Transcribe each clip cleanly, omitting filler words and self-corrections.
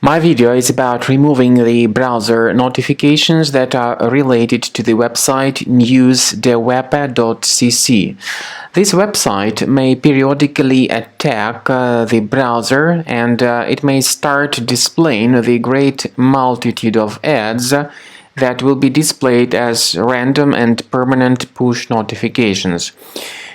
My video is about removing the browser notifications that are related to the website News-dawepe.cc. This website may periodically attack the browser, and it may start displaying the great multitude of ads that will be displayed as random and permanent push notifications.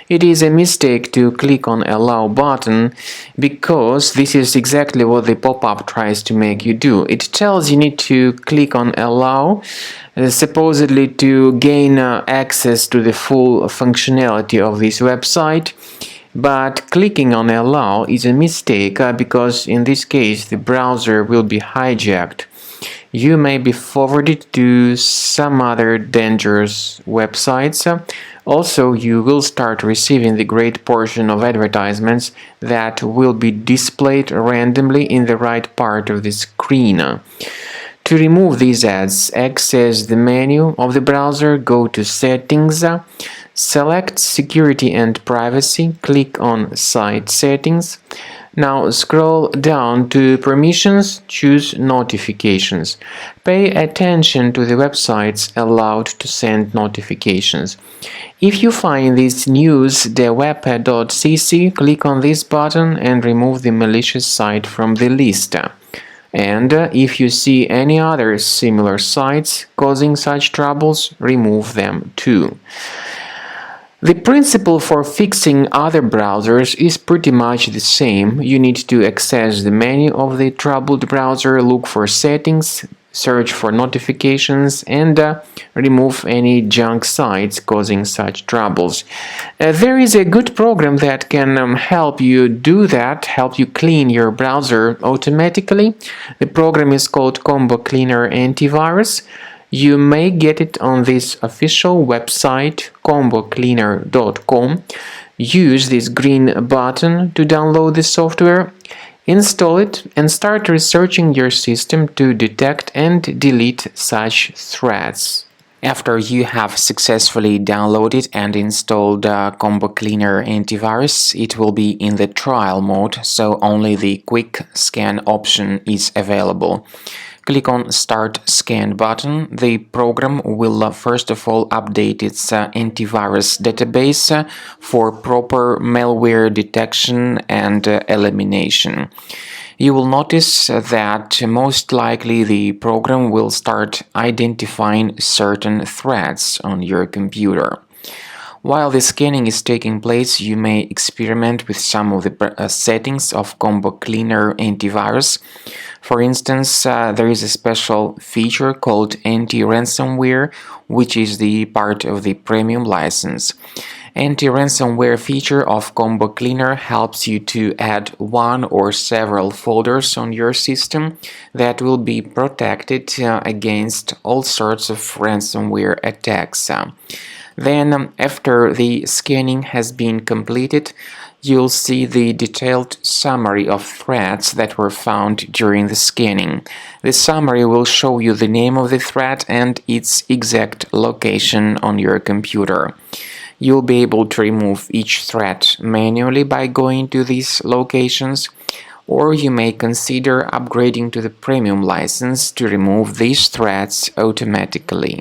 It is a mistake to click on Allow button because this is exactly what the pop-up tries to make you do. It tells you need to click on Allow, supposedly to gain access to the full functionality of this website. But clicking on Allow is a mistake because in this case the browser will be hijacked. You may be forwarded to some other dangerous websites. Also, you will start receiving the great portion of advertisements that will be displayed randomly in the right part of the screen. To remove these ads, access the menu of the browser, go to Settings, select Security and Privacy, click on Site Settings. Now scroll down to Permissions, choose Notifications. Pay attention to the websites allowed to send notifications. If you find this News-dawepe.cc, click on this button and remove the malicious site from the list. And if you see any other similar sites causing such troubles, remove them too. The principle for fixing other browsers is pretty much the same. You need to access the menu of the troubled browser, look for settings, search for notifications, and remove any junk sites causing such troubles. There is a good program that can help you do that, help you clean your browser automatically. The program is called Combo Cleaner Antivirus. You may get it on this official website, combocleaner.com. Use this green button to download the software, install it, and start researching your system to detect and delete such threats. After you have successfully downloaded and installed Combo Cleaner Antivirus, it will be in the trial mode, so only the quick scan option is available. Click on Start Scan button. The program will first of all update its antivirus database for proper malware detection and elimination. You will notice that most likely the program will start identifying certain threats on your computer. While the scanning is taking place, you may experiment with some of the settings of Combo Cleaner Antivirus. For instance, there is a special feature called anti-ransomware, which is the part of the premium license. Anti-ransomware feature of Combo Cleaner helps you to add one or several folders on your system that will be protected against all sorts of ransomware attacks. Then, after the scanning has been completed, you'll see the detailed summary of threats that were found during the scanning. The summary will show you the name of the threat and its exact location on your computer. You'll be able to remove each threat manually by going to these locations, or you may consider upgrading to the premium license to remove these threats automatically.